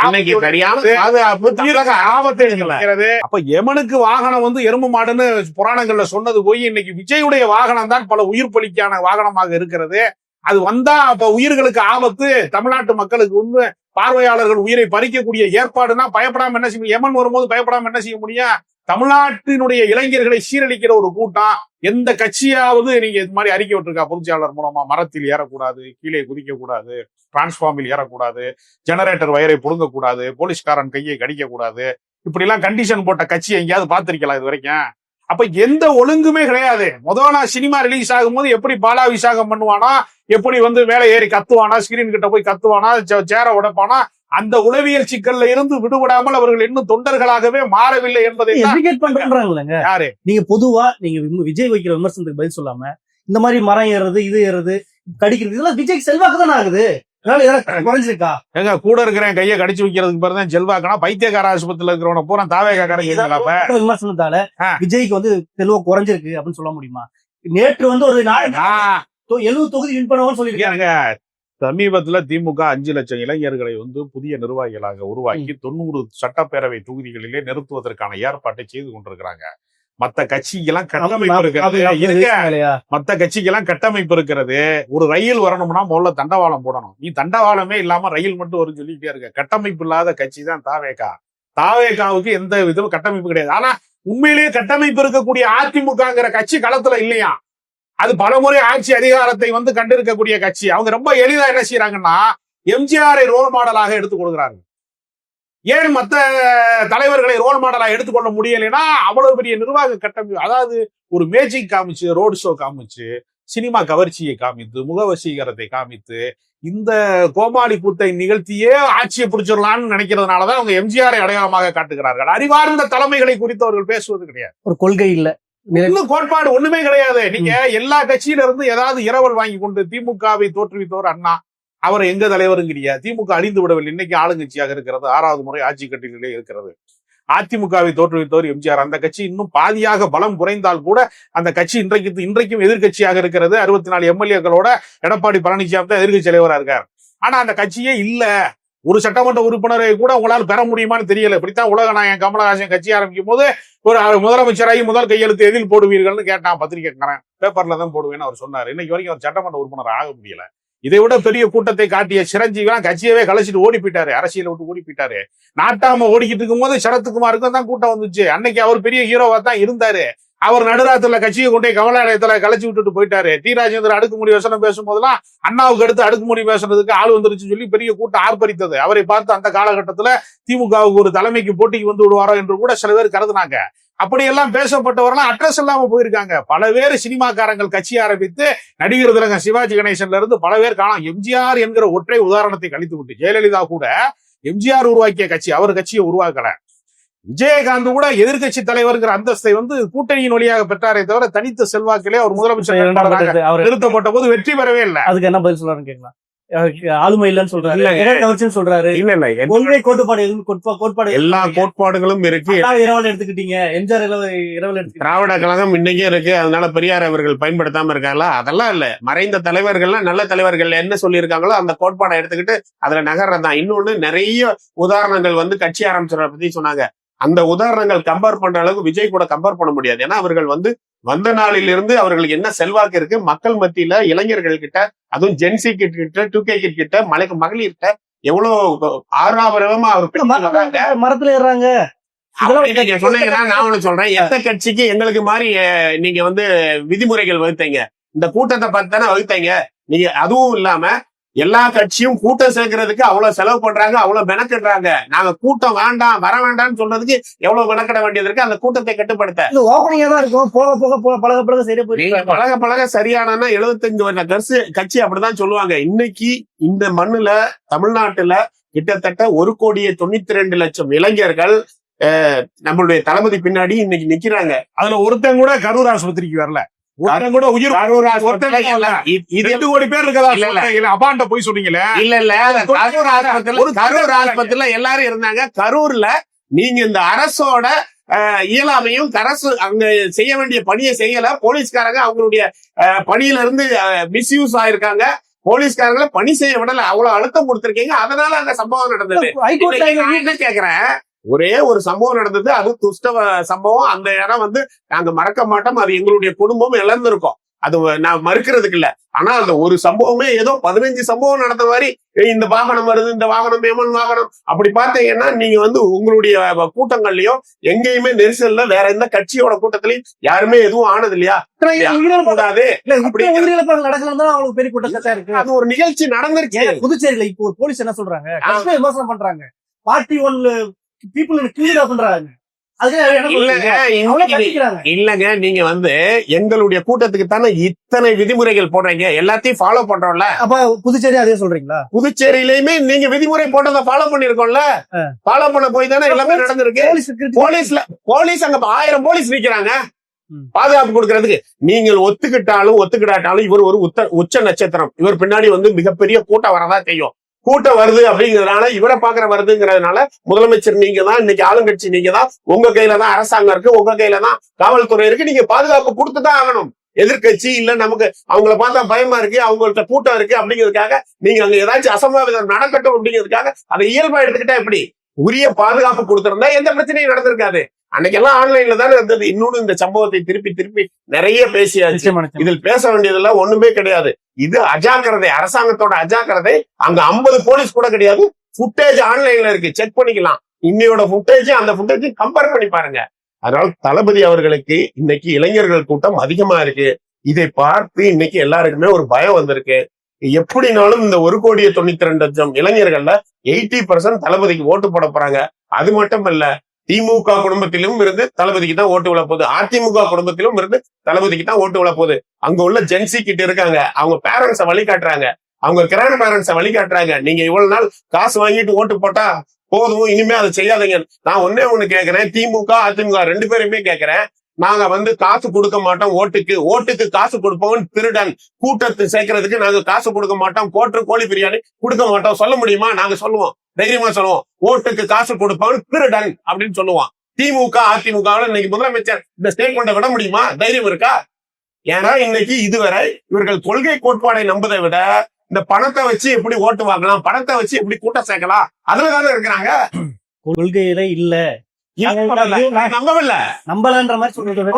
ஆபத்தை இருக்கிறது. அப்ப எமனுக்கு வாகனம் வந்து எறும்பு மாடுன்னு புராணங்கள்ல சொன்னது போய் இன்னைக்கு விஜயுடைய வாகனம் தான் பல உயிர் பலிக்கான வாகனமாக இருக்கிறது. அது வந்தா அப்ப உயிர்களுக்கு ஆபத்து, தமிழ்நாட்டு மக்களுக்கு வந்து பார்வையாளர்கள் உயிரை பறிக்கக்கூடிய ஏற்பாடுனா பயப்படாம என்ன செய்ய, எமன் வரும்போது பயப்படாம என்ன செய்ய முடியும்? தமிழ்நாட்டினுடைய இளைஞர்களை சீரழிக்கிற ஒரு கூட்டம். எந்த கட்சியாவது நீங்க இது மாதிரி அறிக்கை விட்டுருக்கா பொதுச்செயலாளர் மூலமா? மரத்தில் ஏறக்கூடாது, கீழே குதிக்க கூடாது, டிரான்ஸ்பார்மில் ஏறக்கூடாது, ஜெனரேட்டர் வயரை புடுங்கக்கூடாது, போலீஸ்காரன் கையை கடிக்க கூடாது, இப்படி எல்லாம் கண்டிஷன் போட்ட கட்சி எங்கேயாவது பார்த்திருக்கலாம் இது வரைக்கும்? அப்ப எந்த ஒழுங்குமே கிடையாது. முதல் நாள் சினிமா ரிலீஸ் ஆகும்போது எப்படி பாலாபிஷேகம் பண்ணுவானா, எப்படி வந்து மேலே ஏறி கத்துவானா, ஸ்கிரீன் கிட்ட போய் கத்துவானா, சேர உடைப்பானா, அந்த உளவியல் சிக்கல்ல இருந்து விடுபடாமல் அவர்கள் இன்னும் தொண்டர்களாகவே மாறவில்லை என்பதை பண்றாங்க. யாரு நீங்க பொதுவா நீங்க விஜய் வைக்கிற விமர்சனத்துக்கு பதில் சொல்லாம இந்த மாதிரி மரம் ஏறுறது, இது ஏறுறது, கடிக்கிறது, இதெல்லாம் விஜய்க்கு செல்வாக்கு தானே ஆகுது. குறைஞ்சிருக்கா? எங்க கூட இருக்கிறேன் கையை கடிச்சு வைக்கிறதுக்கு பிறகு செல்வாக்குனா பைத்தியக்கார ஆஸ்பத்திரியில இருக்கிறவன பூரா தாவேக்காரங்க விமர்சனத்தால விஜய்க்கு வந்து செல்வம் குறைஞ்சிருக்கு அப்படின்னு சொல்ல முடியுமா? நேற்று வந்து ஒரு 70 தொகுதி வின் பண்ணுவோம்னு சொல்லியிருக்காங்க. சமீபத்துல திமுக 5 லட்சம் இளைஞர்களை வந்து புதிய நிர்வாகிகளாக உருவாக்கி 90 சட்டப்பேரவை தொகுதிகளிலே நிறுத்துவதற்கான ஏற்பாட்டை செய்து கொண்டிருக்கிறாங்க. மத்த கட்சிக்கெல்லாம் கட்டமைப்பு இருக்கிறது. மத்த கட்சிக்கெல்லாம் கட்டமைப்பு இருக்கிறது. ஒரு ரயில் வரணும்னா முதல்ல தண்டவாளம் போடணும். நீ தண்டவாளமே இல்லாம ரயில் மட்டும் வரும் சொல்லிட்டே இருக்க. கட்டமைப்பு இல்லாத கட்சி தான் தாவேகா. தாவேகாவுக்கு எந்த விதமும் கட்டமைப்பு கிடையாது. ஆனா உண்மையிலேயே கட்டமைப்பு இருக்கக்கூடிய அதிமுகங்கிற கட்சி களத்துல இல்லையா? அது பலமுறை ஆட்சி அதிகாரத்தை வந்து கண்டிருக்கக்கூடிய கட்சி. அவங்க ரொம்ப எளிதா என்ன செய்யறாங்கன்னா, எம்ஜிஆரை ரோல் மாடலாக எடுத்துக் கொடுக்குறாங்க. ஏன் மத்த தலைவர்களை ரோல் மாடலா எடுத்துக்கொள்ள முடியலைன்னா, அவ்வளவு பெரிய நிர்வாக கட்டமைப்பு. அதாவது ஒரு மேஜிக் காமிச்சு, ரோடு ஷோ காமிச்சு, சினிமா கவர்ச்சியை காமித்து, முகவசீகரத்தை காமித்து, இந்த கோமாளி கூத்தை நிகழ்த்தியே ஆட்சியை பிடிச்சிடலாம்னு நினைக்கிறதுனாலதான் அவங்க எம்ஜிஆரை அடையாளமாக காட்டுகிறார்கள். அறிவார்ந்த தலைமைகளை குறித்து அவர்கள் பேசுவது கிடையாது. ஒரு கொள்கை இல்ல, இன்னும் கோட்பாடு ஒண்ணுமே கிடையாது. நீங்க எல்லா கட்சியில இருந்து ஏதாவது இரவல் வாங்கி கொண்டு திமுகவை தோற்றுவித்தவர் அண்ணா, அவர் எங்க தலைவருங்கிறியா? திமுக அழிந்து விடவில்லை, இன்னைக்கு ஆளுங்கட்சியாக இருக்கிறது, 6வது முறை ஆட்சி கட்டிலே இருக்கிறது. அதிமுகவை தோற்றுவித்தவர் எம்ஜிஆர். அந்த கட்சி இன்னும் பாதியாக பலம் குறைந்தால் கூட அந்த கட்சி இன்றைக்கும் எதிர்கட்சியாக இருக்கிறது. 64 எம்எல்ஏக்களோட எடப்பாடி பழனிசாமி தான் எதிர்கட்சி தலைவரா இருக்கார். ஆனா அந்த கட்சியே இல்ல. ஒரு சட்டமன்ற உறுப்பினரை கூட உங்களால் பெற முடியுமான்னு தெரியல. இப்படித்தான் உலகநாயகன் கமலஹாசன் கட்சி ஆரம்பிக்கும் போது ஒரு முதலமைச்சராகி முதல் கையெழுத்து எதில் போடுவீர்கள்னு கேட்டான். பத்திரிகைக்காரன் பேப்பர்ல தான் போடுவேன்னு அவர் சொன்னார். இன்னைக்கு வரைக்கும் அவர் சட்டமன்ற உறுப்பினர் ஆக முடியல. இதை விட பெரிய கூட்டத்தை காட்டிய சிரஞ்சீவிலாம் கட்சியவே கழிச்சிட்டு ஓடி போயிட்டாரு, அரசியலை விட்டு ஓடி போயிட்டாரு. நாட்டாம ஓடிக்கிட்டு இருக்கும் போது சரத்குமாருக்கும் தான் கூட்டம் வந்துச்சு. அன்னைக்கு அவர் பெரிய ஹீரோவா தான் இருந்தாரு. அவர் நடுராத்துல கட்சியை கொண்டே கமலாலயத்துல கலைச்சு விட்டுட்டு போயிட்டாரு. டி ராஜேந்திரன் அடுக்குமுடி வசனம் பேசும்போதெல்லாம் அண்ணாவுக்கு அடுத்து அடுக்குமுடி பேசுறதுக்கு ஆள் வந்துருச்சு சொல்லி பெரிய கூட்டம் ஆர்ப்பரித்தது. அவரை பார்த்து அந்த காலகட்டத்துல திமுகவுக்கு ஒரு தலைமைக்கு போட்டிக்கு வந்து விடுவாரோ என்று கூட சில பேர் கருதுனாங்க. அப்படியெல்லாம் பேசப்பட்டவரெல்லாம் அட்ரஸ் இல்லாம போயிருக்காங்க. பல பேர் சினிமாக்காரங்கள் கட்சி ஆரம்பித்து நடிகர் திலகம் சிவாஜி கணேசன்ல இருந்து பல பேர் காணோம். எம்ஜிஆர் என்கிற ஒற்றை உதாரணத்தை கழித்து விட்டு ஜெயலலிதா கூட எம்ஜிஆர் உருவாக்கிய கட்சி, அவர் கட்சியை உருவாக்கல. விஜயகாந்த் கூட எதிர்கட்சி தலைவர்கிற அந்தஸ்தை வந்து கூட்டணியின் வழியாக பெற்றாரே தவிர தனித்த செல்வாக்கிலே அவர் முதலமைச்சர் நிறுத்தப்பட்ட போது வெற்றி பெறவே இல்லை. அதுக்கு என்ன பதில் சொல்றாருன்னு கேட்கலாம். ஆளுமை இல்லன்னு சொல்றாரு, சொல்றாரு. இல்ல இல்ல, ஒன்றே கோட்பாடு எல்லா கோட்பாடுகளும் இருக்கு. இரவல் எடுத்துக்கிட்டீங்க, எம்ஜிஆர் இரவல் எடுத்து, திராவிட கழகம் இன்னைக்கும் இருக்கு. அதனால பெரியார் அவர்கள் பயன்படுத்தாம இருக்காங்களா? அதெல்லாம் இல்ல. மறைந்த தலைவர்கள்லாம் நல்ல தலைவர்கள் என்ன சொல்லி இருக்காங்களோ அந்த கோட்பாடை எடுத்துக்கிட்டு அதுல நகர்றதான். இன்னொன்னு நிறைய உதாரணங்கள் வந்து கட்சி ஆரம்பிச்சவரை பத்தி சொன்னாங்க. அந்த உதாரணங்கள் கம்பேர் பண்ற அளவுக்கு விஜய் கூட கம்பேர் பண்ண முடியாது. ஏன்னா அவர்கள் வந்து வந்த நாளில் இருந்து அவர்களுக்கு என்ன செல்வாக்கு இருக்கு மக்கள் மத்தியில, இளைஞர்கள் கிட்ட, அதுவும் ஜென்சி கிட்ட, 2K கிட்ட, மகளிர்கிட்ட எவ்வளவு ஆறாவரமா அவர் மரத்துல ஏறாங்க. சொன்னீங்கன்னா நான் ஒண்ணு சொல்றேன். எந்த கட்சிக்கு எங்களுக்கு மாதிரி நீங்க வந்து விதிமுறைகள் வகுத்தீங்க? இந்த கூட்டத்தை பார்த்து தானே வகுத்தீங்க நீங்க. அதுவும் இல்லாம எல்லா கட்சியும் கூட்டம் சேர்க்கறதுக்கு அவ்வளவு செலவு பண்றாங்க, அவ்வளவு மெனக்கிடுறாங்க. நாங்க கூட்டம் வேண்டாம், வர வேண்டாம்னு சொல்றதுக்கு எவ்வளவு மெனக்கிட வேண்டியது இருக்கு. அந்த கூட்டத்தை கட்டுப்படுத்த இருக்கும். போக போக பழக பழக சரியா பழக சரியானா 75 வருஷ கட்சி அப்படிதான் சொல்லுவாங்க. இன்னைக்கு இந்த மண்ணுல தமிழ்நாட்டுல கிட்டத்தட்ட 1,92,00,000 இளைஞர்கள் நம்மளுடைய தளபதி பின்னாடி இன்னைக்கு நிக்கிறாங்க. அதுல ஒருத்தன் கூட கரூர் ஆஸ்பத்திரிக்கு வரல. கூட உயிர் 2 கோடி பேர் இருக்கதா அபாண்ட போய் சொன்னீங்களே. இல்ல இல்ல, கரூர் ஆஸ்பத்திரியில எல்லாரும் இருந்தாங்க. கரூர்ல நீங்க இந்த அரசோட இயலாமையும் அரசு அங்க செய்ய வேண்டிய பணியை செய்யல. போலீஸ்காரங்க அவங்களுடைய பணியில இருந்து மிஸ்யூஸ் ஆயிருக்காங்க. போலீஸ்காரங்களை பணி செய்ய விடல, அவ்வளவு அழுத்தம் கொடுத்திருக்கீங்க. அதனால அந்த சம்பவம் நடந்தது. ஹைகோர்ட்ல நான் என்ன கேக்குறேன், ஒரே ஒரு சம்பவம் நடந்தது, அது துஷ்ட சம்பவம். அந்த இடம் நாங்க மறக்க மாட்டோம். அது எங்களுடைய குடும்பம் இழந்திருக்கோம், அது நான் மறுக்கிறதுக்கு இல்ல. ஆனா அந்த ஒரு சம்பவமே ஏதோ 15 சம்பவம் நடந்த மாதிரி, இந்த வாகனம் வருது, இந்த வாகனம் எமன் வாகனம் அப்படி பார்த்தீங்கன்னா, நீங்க உங்களுடைய கூட்டங்கள்லயோ எங்கேயுமே நெரிசல்ல வேற எந்த கட்சியோட கூட்டத்திலயும் யாருமே எதுவும் ஆனது இல்லையா? கூடாது. அவங்களுக்கு பெரிய குற்றச்சாட்டா இருக்கு. அது ஒரு நிகழ்ச்சி நடந்துருச்சு புதுச்சேரியில. இப்போ ஒரு போலீஸ் என்ன சொல்றாங்க, விமர்சனம் பண்றாங்க, பார்ட்டி ஒன்ல பீப்புள் கில்ட் பண்றாங்க. இல்லங்க, நீங்க எங்களுடைய கூட்டத்துக்கு தானே இத்தனை விதிமுறைகள் போடுறீங்க, எல்லாத்தையும் ஃபாலோ பண்றோம்ல. அப்ப புதுச்சேரி அதே சொல்றீங்களா? புதுச்சேரியிலயுமே நீங்க விதிமுறை போட்டதை ஃபாலோ பண்ணிருக்கோம்ல. ஃபாலோ பண்ண போய் தானே எல்லாமே நடந்திருக்கு. போலீஸ் அங்க 1000 போலீஸ் நிக்கிறாங்க பாதுகாப்பு கொடுக்கறதுக்கு. நீங்கள் ஒத்துக்கிட்டாலும் இவர் ஒரு உச்ச நட்சத்திரம். இவர் பின்னாடி மிகப்பெரிய கூட்டம் வரதா செய்யும். கூட்டம் வருது அப்படிங்கறதுனால, இவரை பாக்குற வருதுங்கிறதுனால முதலமைச்சர் நீங்க தான், இன்னைக்கு ஆளுங்கட்சி நீங்க தான், உங்க கையில தான் அரசாங்கம் இருக்கு, உங்க கையில தான் காவல்துறை இருக்கு. நீங்க பாதுகாப்பு கொடுத்துதான் ஆகணும். எதிர்கட்சி இல்ல நமக்கு அவங்கள பார்த்தா பயமா இருக்கு, அவங்கள்ட்ட கூட்டம் இருக்கு அப்படிங்கிறதுக்காக நீங்க அங்க ஏதாச்சும் அசம்பாவிதம் நடக்கட்டும் அப்படிங்கிறதுக்காக அதை இயல்பா எடுத்துக்கிட்டா எப்படி? உரிய பாதுகாப்பு கொடுத்திருந்தா எந்த பிரச்சனையும் நடந்திருக்காது. அன்னைக்கெல்லாம் ஆன்லைன்ல தானே இருந்தது. இன்னொன்னு இந்த சம்பவத்தை திருப்பி நிறைய பேசியாச்சு. இதில் பேச வேண்டியதெல்லாம் ஒண்ணுமே கிடையாது. இது அஜாக்கிரதை, அரசாங்கத்தோட அஜாக்கிரதை. அங்க 50 போலீஸ் கூட கிடையாது. ஃபுட்டேஜ் ஆன்லைன்ல இருக்கு, செக் பண்ணிக்கலாம். இன்னையோட ஃபுட்டேஜ் அந்த ஃபுட்டேஜ் கம்பேர் பண்ணி பாருங்க. அதனால தளபதி அவர்களுக்கு இன்னைக்கு இளைஞர்கள் கூட்டம் அதிகமா இருக்கு. இதை பார்த்து இன்னைக்கு எல்லாருக்குமே ஒரு பயம் வந்திருக்கு. எப்படினாலும் இந்த 1,92,00,000 இளைஞர்கள்ல 80% தளபதிக்கு ஓட்டு போட போறாங்க. அது மட்டும் இல்ல, திமுக குடும்பத்திலும் இருந்து தளபதிக்கு தான் ஓட்டு விழ போகுது, அதிமுக குடும்பத்திலும் இருந்து தளபதிக்கு தான் ஓட்டு விழ போகுது. அங்க உள்ள ஜென்சி கிட்ட இருக்காங்க, அவங்க பேரண்ட்ஸ வழிகாட்டுறாங்க, அவங்க கிராண்ட் பேரண்ட்ஸ வழிகாட்டுறாங்க. நீங்க இவ்வளவு நாள் காசு வாங்கிட்டு ஓட்டு போட்டா போதும், இனிமே அதை செய்யாதீங்க. நான் ஒண்ணு கேட்கிறேன், திமுக அதிமுக 2 பேருமே கேட்கிறேன். நாங்க காசு கொடுக்க மாட்டோம், ஓட்டுக்கு காசு கொடுப்போம் திருடன், கூட்டத்தை சேர்க்கறதுக்கு நாங்க காசு கொடுக்க மாட்டோம், கோழி பிரியாணி கொடுக்க மாட்டோம் சொல்ல முடியுமா? நாங்க சொல்லுவோம், தைரியமா சொல்லுவோம், ஓட்டுக்கு காசு கொடுப்பவன் திருடன் அப்படின்னு சொல்லுவான். திமுக அதிமுக இன்னைக்கு முதலமைச்சர் இந்த ஸ்டேட்மெண்ட்டை விட முடியுமா? தைரியம் இருக்கா? ஏன்னா இன்னைக்கு இதுவரை இவர்கள் கொள்கை கோட்பாடை நம்பதை விட இந்த பணத்தை வச்சு எப்படி ஓட்டு வாங்கலாம், பணத்தை வச்சு எப்படி கூட்டம் சேர்க்கலாம், அதுலதானே இருக்கிறாங்க. கொள்கையில இல்ல, நம்பலன்ற மாதிரி சொல்றது.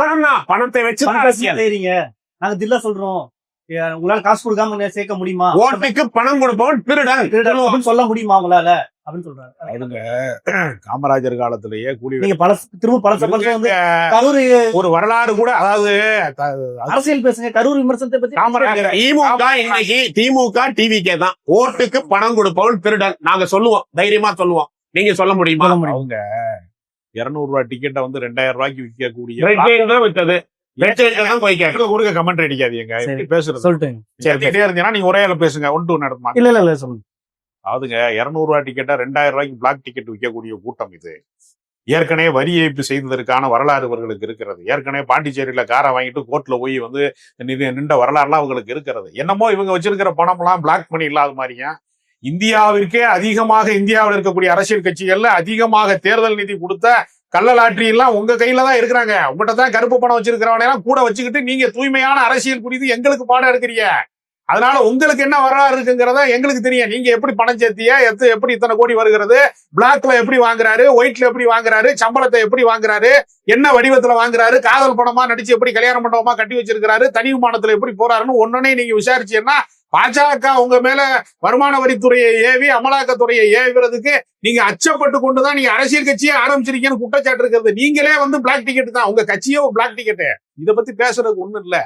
பணத்தை வச்சு சரிங்க, நாங்க தில்லா சொல்றோம், உங்களால காசு கொடுக்காம சேர்க்க முடியுமா? ஓட்டுக்கு பணம் கொடுப்பவன் திருடன் சொல்ல முடியுமா உங்களால அப்படின்னு சொல்றாங்க. காமராஜர் காலத்திலேயே நீங்க கரூர் ஒரு வரலாறு கூட, அதாவது அரசியல் பேசுங்க, கரூர் விமர்சனத்தை பத்தி. காமராஜர் இன்னைக்கு திமுக டிவிகே தான், ஓட்டுக்கு பணம் கொடுப்பவன் திருடன் நாங்க சொல்லுவோம், தைரியமா சொல்லுவோம். நீங்க சொல்ல முடியுமா? அவங்க 200 ரூபாய் டிக்கெட்டை 2000 ரூபாய்க்கு விற்கக்கூடிய வித்தது கொடுக்க கமெண்ட் அடிக்காதீங்க. பேசுறது சொல்லிட்டு நீங்க ஒரே பேசுங்க, 1-2 நடத்துமா? இல்ல சொல்லுங்க. அதாவதுங்க 200 ரூபாய் டிக்கெட்டா 2000 ரூபாய்க்கு பிளாக் டிக்கெட் விற்கக்கூடிய கூட்டம் இது. ஏற்கனவே வரி ஏய்ப்பு செய்ததற்கான வரலாறு இவர்களுக்கு இருக்கிறது. ஏற்கனவே பாண்டிச்சேரியில காரை வாங்கிட்டு கோர்ட்ல போய் நின்ற வரலாறுலாம் அவங்களுக்கு இருக்கிறது. என்னமோ இவங்க வச்சிருக்கிற பணம் எல்லாம் பிளாக் பண்ணி இல்லாத மாதிரியா, இந்தியாவிற்கே அதிகமாக, இந்தியாவில் இருக்கக்கூடிய அரசியல் கட்சிகள்ல அதிகமாக தேர்தல் நிதி கொடுத்த கள்ளலாட்ரி எல்லாம் உங்க கையில தான் இருக்கிறாங்க. உங்ககிட்ட தான் கருப்பு பணம் வச்சிருக்கிறவனை எல்லாம் கூட வச்சுக்கிட்டு நீங்க தூய்மையான அரசியல் குறித்து எங்களுக்கு பாடம் எடுக்கிறீங்க. அதனால உங்களுக்கு என்ன வரலாறு இருக்குங்கிறத எங்களுக்கு தெரியும். நீங்க எப்படி பணம் சேர்த்திய, எப்படி இத்தனை கோடி வருகிறது, பிளாக்ல எப்படி வாங்குறாரு, ஒயிட்ல எப்படி வாங்குறாரு, சம்பளத்தை எப்படி வாங்குறாரு, என்ன வடிவத்துல வாங்குறாரு, காதல் படமா நடிச்சு எப்படி கல்யாண மண்டபமா கட்டி வச்சிருக்கிறாரு, தனி விமானத்துல எப்படி போறாருன்னு ஒன்னே நீங்க விசாரிச்சீங்கன்னா, பாஜக உங்க மேல வருமான வரித்துறையை ஏவி அமலாக்கத்துறையை ஏவுறதுக்கு நீங்க அச்சப்பட்டு கொண்டுதான் நீங்க அரசியல் கட்சியே ஆரம்பிச்சிருக்கீங்கன்னு குற்றச்சாட்டு இருக்கிறது. நீங்களே பிளாக் டிக்கெட் தான், உங்க கட்சியே பிளாக் டிக்கெட்டு. இதை பத்தி பேசுறதுக்கு ஒண்ணும் இல்ல.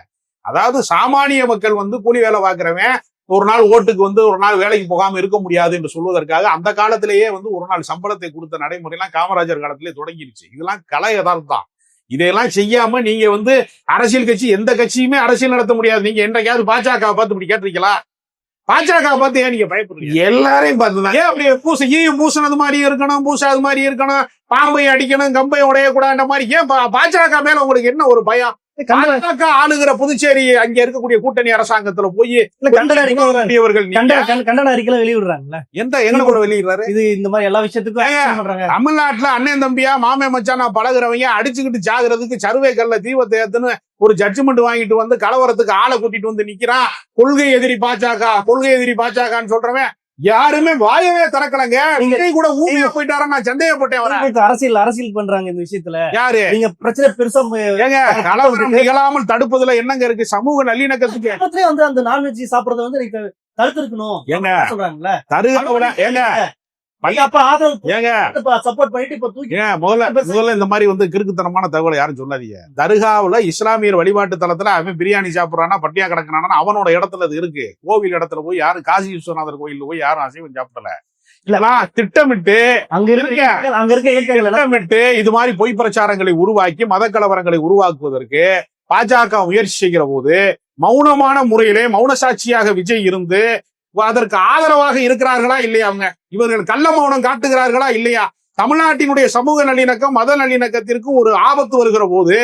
அதாவது சாமானிய மக்கள் கூலி வேலை பார்க்கிறவன் ஒரு நாள் ஓட்டுக்கு ஒரு நாள் வேலைக்கு போகாம இருக்க முடியாது என்று சொல்வதற்காக அந்த காலத்திலேயே ஒரு நாள் சம்பளத்தை கொடுத்த நடைமுறை எல்லாம் காமராஜர் காலத்திலேயே தொடங்கிருச்சு. இதெல்லாம் கலை யதார்த்தம். இதையெல்லாம் செய்யாம நீங்க அரசியல் கட்சி, எந்த கட்சியுமே அரசியல் நடத்த முடியாது. நீங்க என்றைக்காவது பாஜக பார்த்து இப்படி கேட்டிருக்கீங்களா? பாஜக பார்த்து ஏன் நீங்க பயப்படுறீங்க? எல்லாரையும் பார்த்துதான். ஏன் அப்படி பூசினது மாதிரி இருக்கணும், பூசாது மாதிரி இருக்கணும், பாம்பை அடிக்கணும், கம்பை உடையக்கூடாது மாதிரி ஏன் பாஜக மேல உங்களுக்கு என்ன ஒரு பயம்? பாஜக ஆளுகிற புதுச்சேரி அங்க இருக்கக்கூடிய கூட்டணி அரசாங்கத்துல போய் கண்டன அறிக்கை வெளியிடுறாங்கல்ல, எங்க கூட வெளியிடுறாரு? இது இந்த மாதிரி எல்லா விஷயத்துக்கும் action பண்றாங்க. தமிழ்நாட்டுல அண்ணன் தம்பியா மாமே மச்சானா பழகுறவங்க அடிச்சுக்கிட்டு ஜாகிறதுக்கு சர்வே கல்ல தீபத்தை ஏத்துன்னு ஒரு ஜட்ஜ்மெண்ட் வாங்கிட்டு வந்து கலவரத்துக்கு ஆளை கூட்டிட்டு வந்து நிக்கிறான். கொள்கை எதிரி பாஜகன்னு சொல்றவன் யாருமே வாயவே திறக்கலங்க. நீங்க கூட ஊமையா போயிட்டாரா? நான் சந்தேகப்பட்டேன். அரசியல் பண்றாங்க இந்த விஷயத்துல. யாரு நீங்க பிரச்சனை பெருசா ஏங்க கலவரம் நிகழாமல் தடுப்பதுல என்னங்க இருக்கு? சமூக நல்லிணக்கத்துக்கு வந்து அந்த நான்வெஜ் சாப்பிடறத வந்து நீங்க தடுத்திருக்கணும் ஏங்க சொல்றாங்கல்ல. ஏங்க அப்ப ஆதரவு ஏங்க சப்போர்ட் பண்ணிட்டு இப்ப தூக்கி முதல்ல இந்த மாதிரி வந்து கிறுக்குத்தனமான தகவலை யாரும் சொல்லாதீங்க. தர்காவுல இஸ்லாமியர் வழிபாட்டு தளத்துல அவன் பிரியாணி சாப்பிடுறானா பட்டியா கிடக்குறானா அவனோட இடத்துல அது இருக்கு. கோவில் இடத்துல போய் யாரும் காசி விஸ்வநாதர் கோயில்ல போய் யாரும் அசைவம் சாப்பிடல. இல்லனா திட்டமிட்டு அங்க இருக்க திட்டமிட்டு இது மாதிரி பொய் பிரச்சாரங்களை உருவாக்கி மத கலவரங்களை உருவாக்குவதற்கு பாஜக முயற்சி செய்கிற போது மௌனமான முறையிலே மௌன சாட்சியாக விஜய் இருந்து அதற்கு ஆதரவாக இருக்கிறார்களா இல்லையா? அவங்க இவர்கள் கள்ள மௌனம் காட்டுகிறார்களா இல்லையா? தமிழ்நாட்டினுடைய சமூக நல்லிணக்கம் மத நல்லிணக்கத்திற்கு ஒரு ஆபத்து வருகிற போது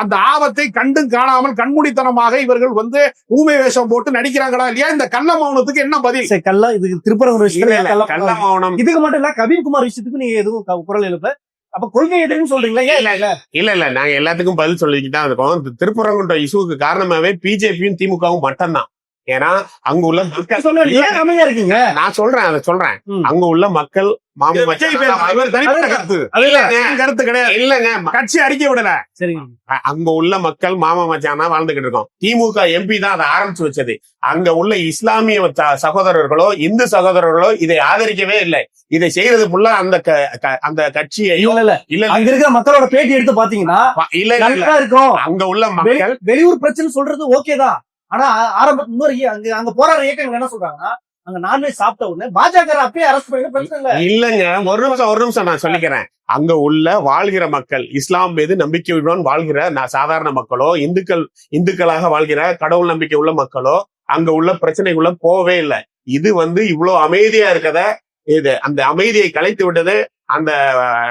அந்த ஆபத்தை கண்டும் காணாமல் கண்மூடித்தனமாக இவர்கள் வந்து ஊமை வேஷம் போட்டு நடிக்கிறாங்களா இல்லையா? இந்த கள்ள மௌனத்துக்கு என்ன பதில்? இதுக்கு திருப்பரங்குன்ற கள்ள மௌனம் இதுக்கு மட்டும் இல்ல, கவின்குமார் விஷயத்துக்கு நீங்க எதுவும் குரல் எழுப்ப, அப்ப கொள்கை எதிரின்னு சொல்றீங்களா? இல்ல நாங்க எல்லாத்துக்கும் பதில் சொல்லிக்கிட்டு தான் இருக்கோம். திருப்பரங்குன்ற இஷ்யூக்கு காரணமாவே பிஜேபியும் திமுகவும் மட்டும்தான். ஏன்னா அங்க உள்ள அமைதியா இருக்கீங்க. நான் சொல்றேன் அதை சொல்றேன். அங்க உள்ள மக்கள் கருத்து கிடையாது இல்லங்க, கட்சி அறிக்கை விடல. அங்க உள்ள மக்கள் மாமா மச்சானா வாழ்ந்துகிட்டு இருக்கோம். திமுக எம்பி தான் அதை ஆரம்பிச்சு வச்சது. அங்க உள்ள இஸ்லாமிய சகோதரர்களோ இந்து சகோதரர்களோ இதை ஆதரிக்கவே இல்லை. இதை செய்யறது ஃபுல்லா அந்த கட்சியை இல்ல அங்க இருக்கிற மக்களோட பேட்டி எடுத்து பாத்தீங்கன்னா இல்ல இருக்கும். அங்க உள்ள மக்கள் வெளியூர் பிரச்சனை சொல்றது ஓகேதான். ஆனா அங்க போராட இயக்கங்கள் என்ன சொல்றாங்கன்னா, அங்க நான்வெஜ் சாப்பிட்ட உடனே பாஜக அப்பயே அரசு பண்ணி இல்லங்க. ஒரு நிமிஷம் நான் சொல்லிக்கிறேன். அங்க உள்ள வாழ்கிற மக்கள் இஸ்லாம் மீது நம்பிக்கையுடன் வாழ்கிற சாதாரண மக்களோ இந்துக்களாக வாழ்கிற கடவுள் நம்பிக்கை உள்ள மக்களோ அங்க உள்ள பிரச்சனைக்குள்ள போவே இல்லை. இது வந்து இவ்வளவு அமைதியா இருக்கத இது அந்த அமைதியை கலைத்து விட்டது அந்த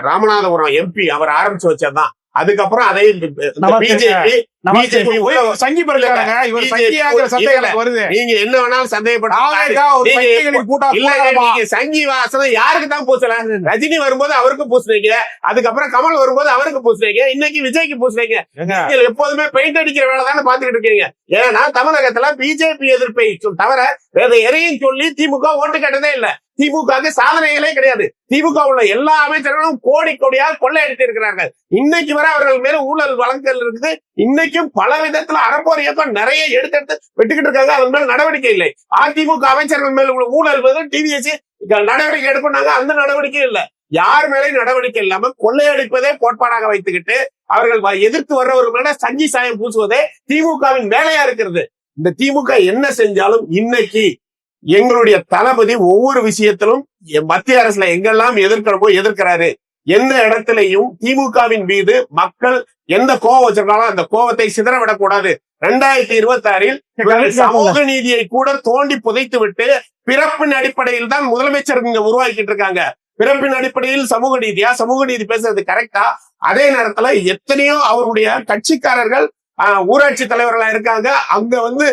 ராமநாதபுரம் எம்பி அவர் ஆரம்பிச்சு வச்சதுதான். அதுக்கப்புறம் அதை நீங்க என்ன வேணாலும் சங்கி வாசனை யாருக்கு தான் பூசல? ரஜினி வரும்போது அவருக்கு பூசுறீங்க, அதுக்கப்புறம் கமல் வரும்போது அவருக்கு பூசுறீங்க, இன்னைக்கு விஜய்க்கு பூசுறீங்க. எப்போதுமே பெயிண்ட் அடிக்கிற வேலை தானே பாத்துக்கிட்டு இருக்கீங்க. ஏன்னா தமிழகத்துல பிஜேபி எதிர்ப்பை தவிர வேற எதையும் சொல்லி திமுக ஓட்டு கேட்டதே இல்ல. திமுக சாதனைகளே கிடையாது. திமுக உள்ள எல்லா அமைச்சர்களும் கோடி கோடியாக கொள்ளையடித்து இருக்கிறார்கள். இன்னைக்கு வரை அவர்கள் மேல ஊழல் வழக்குகள் இருக்குது. இன்னைக்கும் பல விதத்துல அறப்போர் இயக்கம் நிறைய எடுத்து வெட்டுக்கிட்டு இருக்காங்க. அதன் மேல் நடவடிக்கை இல்லை. அதிமுக அமைச்சர்கள் மேல உள்ள ஊழல் டிவிஎஸ் நடவடிக்கை எடுக்கணும்னாங்க, அந்த நடவடிக்கை இல்ல. யார் மேலேயும் நடவடிக்கை இல்லாம கொள்ளையடிப்பதே கோட்பாடாக வைத்துக்கிட்டு அவர்கள் எதிர்த்து வர்றவர்கள் சஞ்சி சாயம் பூசுவதே திமுகவின் வேலையா இருக்கிறது. இந்த திமுக என்ன செஞ்சாலும் இன்னைக்கு எங்களுடைய தளபதி ஒவ்வொரு விஷயத்திலும் மத்திய அரசுல எங்கெல்லாம் எதிர்க்கிறாரு. எந்த இடத்திலையும் திமுகவின் மீது மக்கள் எந்த கோவம் வச்சிருக்காலும் அந்த கோவத்தை சிதறவிடக்கூடாது. 2026 சமூக நீதியை கூட தோண்டி புதைத்து விட்டு பிறப்பின் அடிப்படையில் தான் முதலமைச்சர் இங்க உருவாக்கிட்டு இருக்காங்க. பிறப்பின் அடிப்படையில் சமூக நீதி பேசுறது கரெக்டா? அதே நேரத்துல எத்தனையோ அவருடைய கட்சிக்காரர்கள் ஊராட்சி தலைவர்களா இருக்காங்க. அங்க வந்து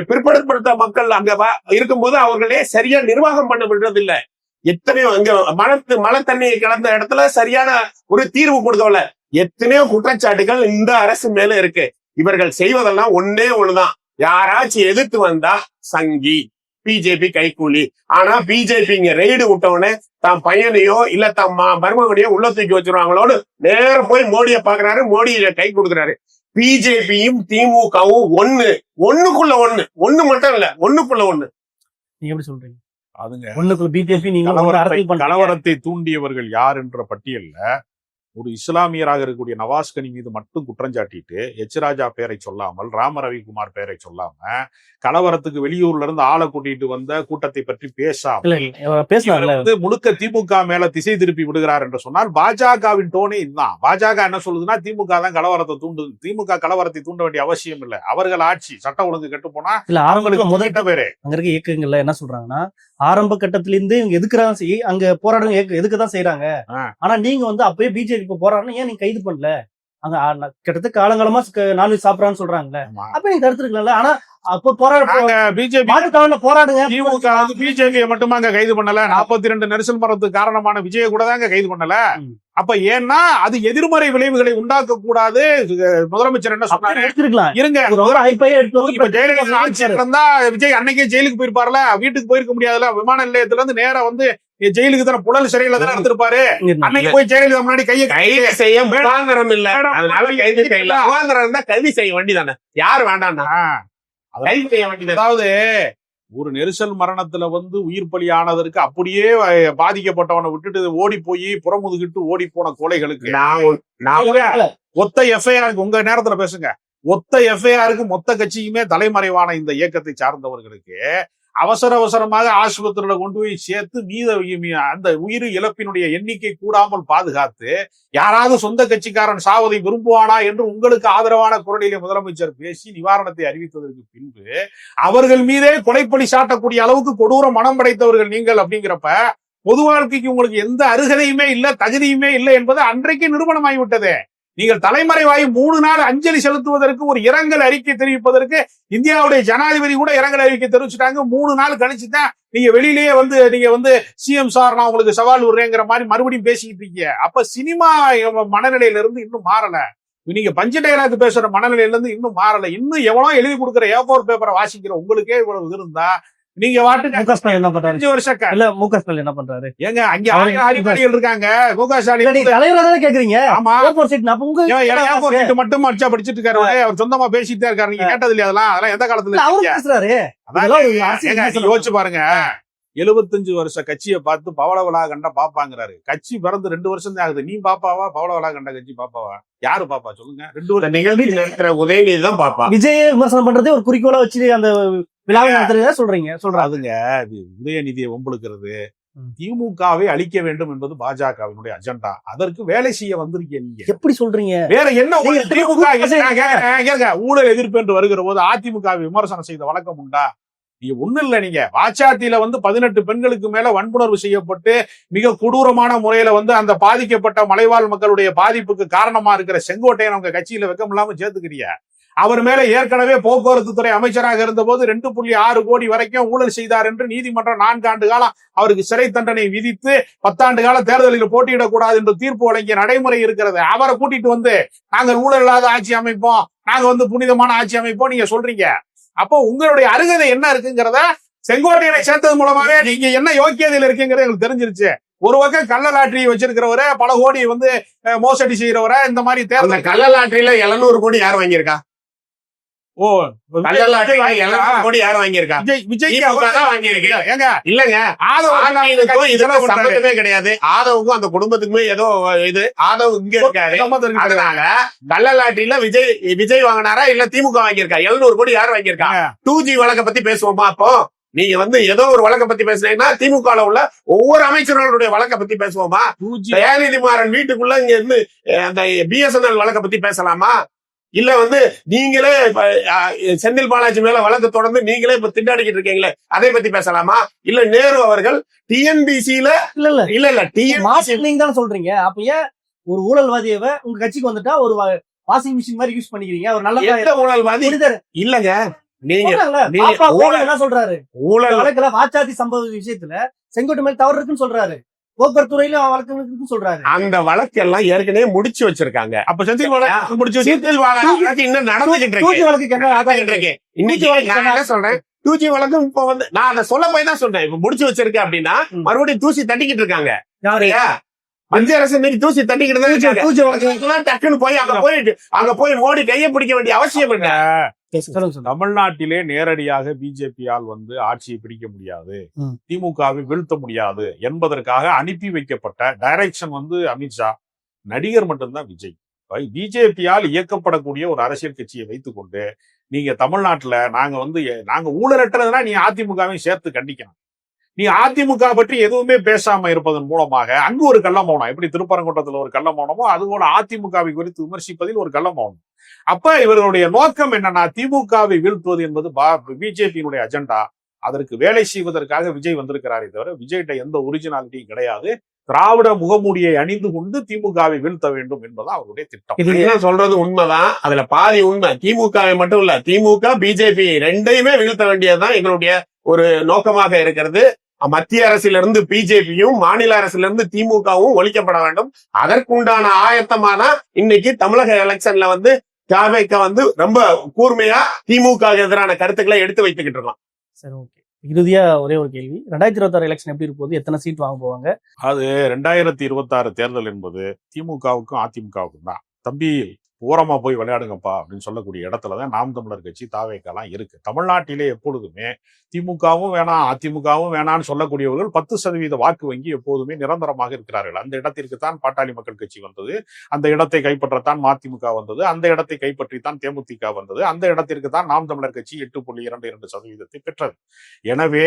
பிற்படுத்தப்பட்ட மக்கள் அங்க இருக்கும்போது அவர்களே சரியா நிர்வாகம் பண்ண விடுறது இல்ல. எத்தனையோ அங்க மழை தண்ணியை கலந்த இடத்துல சரியான ஒரு தீர்வு கொடுக்கல. எத்தனையோ குற்றச்சாட்டுகள் இந்த அரசு மேல இருக்கு. இவர்கள் செய்வதெல்லாம் ஒன்னே ஒண்ணுதான். யாராச்சும் எதிர்த்து வந்தா சங்கி பிஜேபி கைக்கூலி. ஆனா பிஜேபி இங்க ரெய்டு விட்டவனே தான் பையனையோ இல்ல தான் மருமகனையோ உள்ள தூக்கி வச்சிருவாங்களோடு நேரம் போய் மோடியை பாக்குறாரு, மோடியை கை கொடுக்குறாரு. பிஜேபியும் திமுகவும் ஒண்ணுக்குள்ள ஒண்ணு மட்டும் இல்ல, ஒண்ணுக்குள்ள ஒண்ணு. நீங்க எப்படி சொல்றீங்க? அதுங்க ஒண்ணுக்குள்ள பிஜேபி நீங்க கலவரத்தை தூண்டியவர்கள் யார் என்ற பட்டியல்ல ஒரு இஸ்லாமியராக இருக்கக்கூடிய நவாஸ் கனி மீது மட்டும் குற்றஞ்சாட்டிட்டு எச் ராஜா பெயரை சொல்லாமல் ராம ரவிக்குமார் பெயரை சொல்லாம கலவரத்துக்கு வெளியூர்ல இருந்து ஆளை கூட்டிட்டு வந்த கூட்டத்தை பற்றி பேசாம முழுக்க திமுக மேல திசை திருப்பி விடுகிறார் என்று சொன்னால் பாஜகவின் டோனே இதுதான். பாஜக என்ன சொல்லுதுன்னா திமுக தான் கலவரத்தை தூண்டுது. திமுக கலவரத்தை தூண்ட வேண்டிய அவசியம் இல்லை. அவர்கள் ஆட்சி சட்ட ஒழுங்கு கெட்டு போனா அவங்களுக்கு முதல்கிட்ட பேரு அங்க இருக்க இயக்கங்கள்ல என்ன சொல்றாங்கன்னா, ஆரம்ப கட்டத்தில இருந்து இவங்க எதுக்குறாங்க, அங்க போராட்டம் எதுக்குதான் செய்யறாங்க. ஆனா நீங்க வந்து அப்பயே பிஜேபி போராடணும், ஏன் நீங்க கைது பண்ணல? அங்க கிட்டத்தட்ட காலங்காலமா நான்வெஜ் சாப்பிடறான்னு சொல்றாங்கல்ல, ஆமா. அப்ப நீங்க தடுத்துருக்கலாம்ல. ஆனா அப்ப போராட நாங்க பிஜேபி மாட்டுத்தாவணில போராடுங்க. திமுக வந்து பிஜேபியை மட்டுமாங்க கைது பண்ணல, 42 நெரிசல் மரணத்துக்கு காரணமான விஜய கூட தாங்க கைது பண்ணல. அப்ப ஏன்னா அது எதிர்மறை விளைவுகளை உண்டாக்க கூடாது. முதலமைச்சர் என்ன சொன்னாரு, எடுத்துருக்கலாம். இருங்க இப்ப ஜெயலலிதா ஆட்சி இருந்தா விஜய் அன்னைக்கே ஜெயிலுக்கு போயிருப்பார்ல, வீட்டுக்கு போயிருக்க முடியாதுல. விமான நிலையத்துல இருந்து நேரா வந்து ஜெயிலுக்கு தானே, புழல் சிறையில தானே எடுத்திருப்பாரு. அன்னைக்கு போய் ஜெயலலிதா முன்னாடி கைது செய்ய முகாந்திரம் இல்ல, அதனால கைது செய்யல. முகாந்திரம் இருந்தா கைது செய்ய வேண்டியதானே, யாரு வேண்டாம்னா கைது செய்ய வேண்டியது. அதாவது ஒரு நெரிசல் மரணத்துல வந்து உயிர் பலியானதற்கு அப்படியே பாதிக்கப்பட்டவனை விட்டுட்டு ஓடி போய் புறமுதுகிட்டு ஓடி போன கொலைகளுக்கு ஒத்த எஃப்ஐஆருக்கு, உங்க நேரத்துல பேசுங்க, ஒத்த எஃப்ஐஆருக்கு மொத்த கட்சியுமே தலைமறைவான இந்த இயக்கத்தை சார்ந்தவர்களுக்கு அவசரமாக ஆஸ்பத்திரியில கொண்டு போய் சேர்த்து அந்த உயிர் இழப்பினுடைய எண்ணிக்கை கூடாமல் பாதுகாத்து, யாராவது சொந்த கட்சிக்காரன் சாவதை விரும்புவானா என்று உங்களுக்கு ஆதரவான குரலிலே முதலமைச்சர் பேசி நிவாரணத்தை அறிவித்ததற்கு பின்பு அவர்கள் மீதே கொலைப்பழி சாட்டக்கூடிய அளவுக்கு கொடூர மனம் படைத்தவர்கள் நீங்கள். அப்படிங்கிறப்ப பொது வாழ்க்கைக்கு உங்களுக்கு எந்த அருகதையுமே இல்ல, தகுதியுமே இல்லை என்பது அன்றைக்கு நிரூபணமாகிவிட்டது. நீங்கள் தலைமறைவாய் 3 நாள் அஞ்சலி செலுத்துவதற்கு, ஒரு இரங்கல் அறிக்கை தெரிவிப்பதற்கு இந்தியாவுடைய ஜனாதிபதி கூட இரங்கல் அறிக்கை தெரிவிச்சுட்டாங்க. 3 நாள் கழிச்சுதான் நீங்க வெளியிலேயே வந்து நீங்க வந்து சிஎம் சார் நான் உங்களுக்கு சவால் விடுறேங்கிற மாதிரி மறுபடியும் பேசிக்கிட்டு இருக்கீங்க. அப்ப சினிமா மனநிலையில இருந்து இன்னும் மாறல. நீங்க பஞ்ச டைலாக் பேசுற மனநிலையில இருந்து இன்னும் மாறல. இன்னும் எவ்வளவு எழுதி கொடுக்குற A4 பேப்பரை வாசிக்கிற உங்களுக்கே இவ்வளவு இருந்தா நீங்க வாட்டுக்கு முக ஸ்டாலின் என்ன பண்றாரு? 5 வருஷம் இல்ல, முக ஸ்டாலின் என்ன பண்றாரு? ஏங்க அங்க அதிகாரிகள் இருக்காங்க. முக ஸ்டாலின் தலைவரா கேக்குறீங்க. ஆமா, ஏர்போர்ட் சீட் அப்ப உங்க ஏர்போர்ட் மட்டும் அடிச்சா படிச்சிட்டு இருக்காரு. அவர் சொந்தமா பேசிட்டே இருக்காரு. நீங்க கேட்டது இல்லையா? அதெல்லாம் எந்த காலத்துல அவரு பேசுறாரு. யோசிச்சு பாருங்க. 75 வருஷ கட்சியை பார்த்து பவளவலா கண்ட பாப்பாங்கிறாரு. கட்சி பிறந்து 2 வருஷம் தான் ஆகுது. நீ பாப்பாவா? பவளவலா கண்ட கட்சி பாப்பாவா? யாரு பாப்பா சொல்லுங்க? 2 வருஷம் நிகழ்ச்சி நடத்துற உதயநிதி தான் பாப்பா. விஜய் விமர்சனம் பண்றதே ஒரு குறிக்கோளா வச்சு அந்த விழாவை நடத்துறதா சொல்றாங்க. உதயநிதியை வம்புழுக்கிறது, திமுகவை அழிக்க வேண்டும் என்பது பாஜகவினுடைய அஜெண்டா. அதற்கு வேலை செய்ய வந்திருக்கீங்க நீங்க. எப்படி சொல்றீங்க? வேற என்ன? திமுக ஊழல் எதிர்ப்பு என்று வருகிற போது அதிமுகவை விமர்சனம் செய்த வழக்கம் உண்டா? நீங்க ஒண்ணு இல்ல, நீங்க வாச்சாத்தியில வந்து 18 பெண்களுக்கு மேல வன்புணர்வு செய்யப்பட்டு மிக கொடூரமான முறையில வந்து அந்த பாதிக்கப்பட்ட மலைவாழ் மக்களுடைய பாதிப்புக்கு காரணமா இருக்கிற செங்கோட்டையன் உங்க கட்சியில வெக்கம் இல்லாம சேர்த்துக்கிறீங்க. அவர் மேல ஏற்கனவே போக்குவரத்து துறை அமைச்சராக இருந்த போது 2.6 கோடி வரைக்கும் ஊழல் செய்தார் என்று நீதிமன்றம் 4 ஆண்டு காலம் அவருக்கு சிறை தண்டனை விதித்து 10 ஆண்டு கால தேர்தலில் போட்டியிடக்கூடாது என்று தீர்ப்பு வழங்கிய நடைமுறை இருக்கிறது. அவரை கூட்டிட்டு வந்து நாங்கள் ஊழல் இல்லாத ஆட்சி அமைப்போம், நாங்க வந்து புனிதமான ஆட்சி அமைப்போம் நீங்க சொல்றீங்க. அப்போ உங்களுடைய அருகதை என்ன இருக்குங்கிறத செங்கோட்டையனை சேர்த்தது மூலமாவே நீங்க என்ன யோக்கியதையில இருக்கீங்கிறது எங்களுக்கு தெரிஞ்சிருச்சு. ஒரு பக்கம் கள்ள லாட்டரி வச்சிருக்கிறவரை, பல கோடி வந்து மோசடி செய்யறவரை, இந்த மாதிரி தேர்தல் கள்ள லாட்டரியில 700 கோடி யார் வாங்கியிருக்கா? கள்ள லாட்டரியில 700 கோடி யார் வாங்கியிருக்கா? விஜய் வாங்கியிருக்கு. ஏங்க இல்லங்க, ஆதவுக்கும் இதெல்லாம் சம்பந்தமே கிடையாது. ஆதவுக்கும் அந்த குடும்பத்துக்குமே ஏதோ இது. ஆதவ் இங்க இருக்காரு. அதனால கள்ள லாட்டரியில விஜய் வாங்கினாரா இல்ல திமுக வாங்கியிருக்கா? 700 கோடி யார் வாங்கியிருக்கா? 2G வழக்க பத்தி பேசுவோமா? அப்போ நீங்க வந்து ஏதோ ஒரு வழக்க பத்தி பேசுனீங்கன்னா திமுக உள்ள ஒவ்வொரு அமைச்சர்களுடைய வழக்க பத்தி பேசுவோமா? தயாநிதி மாறன் வீட்டுக்குள்ள இங்க இருந்து அந்த BSNL வழக்க பத்தி பேசலாமா? இல்ல வந்து நீங்களே செந்தில் பாலாஜி மேல வழக்கு தொடர்ந்து நீங்களே இப்ப திண்டாடிக்கிட்டு இருக்கீங்களே, அதை பத்தி பேசலாமா? இல்ல நேரு அவர்கள் TNBC-ல இல்ல TNBC தான் சொல்றீங்க. அப்ப ஏன் ஒரு ஊழல்வாதியவ உங்க கட்சிக்கு வந்துட்டா ஒரு வாஷிங் மிஷின் மாதிரி யூஸ் பண்ணிக்கிறீங்க? ஒரு நல்ல ஊழல்வாதி இல்லங்க. நீங்க என்ன சொல்றாரு? ஊழல் வழக்குல வாச்சாத்தி சம்பவ விஷயத்துல செங்கோட்டை மேல தவறு இருக்குன்னு சொல்றாரு. போக்குவரத்துறையில வழக்கு சொல்றாரு. அந்த வழக்கெல்லாம் ஏற்கனவே முடிச்சு வச்சிருக்காங்க. அப்ப செந்தில் வழக்கு முடிச்சு இன்னும் நடந்துகிட்டு இருக்கு. இன்னைக்கு நான் சொல்றேன் 2G வழக்கு இப்ப வந்து நான் அதை சொல்ல போய் தான் சொல்றேன். இப்ப முடிச்சு வச்சிருக்கேன் அப்படின்னா மறுபடியும் தூசி தட்டிக்கிட்டு இருக்காங்க. மத்திய அரசு இன்னைக்கு தூசி தட்டிக்கிட்டு டக்குன்னு போய் அங்க போய் மோடி கையை பிடிக்க வேண்டிய அவசியம் இல்லை. தமிழ்நாட்டிலே நேரடியாக பிஜேபியால் வந்து ஆட்சியை பிடிக்க முடியாது, திமுகவை வீழ்த்த முடியாது என்பதற்காக அனுப்பி வைக்கப்பட்ட டைரக்ஷன் வந்து அமித்ஷா. நடிகர் மட்டும்தான் விஜய். பிஜேபியால் இயக்கப்படக்கூடிய ஒரு அரசியல் கட்சியை வைத்துக்கொண்டு நீங்க தமிழ்நாட்டுல நாங்க ஊழலற்றதுன்னா நீ அதிமுகவையும் சேர்த்து கண்டிக்கணும். நீ அதிமுக பற்றி எதுவுமே பேசாம இருப்பதன் மூலமாக அங்கு ஒரு கள்ள மௌனம், எப்படி திருப்பரங்குன்றத்துல ஒரு கள்ள மௌனமோ அதுபோல அதிமுகவை குறித்து விமர்சிப்பதில் ஒரு கள்ள மௌனம். அப்ப இவர்களுடைய நோக்கம் என்னன்னா திமுகவை வீழ்த்துவது என்பது பிஜேபியினுடைய அஜெண்டா. அதற்கு வேலை செய்வதற்காக விஜய் வந்திருக்கிறாரே தவிர விஜய்கிட்ட எந்த ஒரிஜினாலிட்டியும் கிடையாது. திராவிட முகமூடியை அணிந்து கொண்டு திமுகவை வீழ்த்த வேண்டும் என்பது அவருடைய திட்டம். இதெல்லாம் சொல்றது உண்மைதான். அதுல பாதி உண்மை. திமுகவை மட்டும் இல்ல, திமுக பிஜேபி ரெண்டையுமே வீழ்த்த வேண்டியதுதான் எங்களுடைய ஒரு நோக்கமாக இருக்கிறது. மத்திய அரசிலிருந்து பிஜேபியும் மாநில அரசிலிருந்து திமுகவும் ஒழிக்கப்பட வேண்டும். அதற்குண்டான ஆயத்தமான இன்னைக்கு தமிழக எலெக்ஷன்ல வந்து தாவேக வந்து ரொம்ப கூர்மையா திமுக எதிரான கருத்துக்களை எடுத்து வைத்துக்கிட்டு இருக்கோம். சரி, ஓகே. இறுதியா ஒரே ஒரு கேள்வி, 2026 எலெக்ஷன் எப்படி இருப்போது? எத்தனை சீட் வாங்க போவாங்க? அது 2026 தேர்தல் என்பது திமுகவுக்கும் அதிமுகவுக்கும் தான். தம்பி ஓரமா போய் விளையாடுங்கப்பா அப்படின்னு சொல்லக்கூடிய இடத்துலதான் நாம் தமிழர் கட்சி தாவேக்கெல்லாம் இருக்கு. தமிழ்நாட்டிலே எப்பொழுதுமே திமுகவும் வேணாம் அதிமுகவும் வேணான்னு சொல்லக்கூடியவர்கள் 10% வாக்கு வங்கி எப்போதுமே நிரந்தரமாக இருக்கிறார்கள். அந்த இடத்திற்கு தான் பாட்டாளி மக்கள் கட்சி வந்தது, அந்த இடத்தை கைப்பற்றத்தான் மதிமுக வந்தது, அந்த இடத்தை கைப்பற்றித்தான் தேமுதிக வந்தது, அந்த இடத்திற்கு தான் நாம் தமிழர் கட்சி 8.22% பெற்றது. எனவே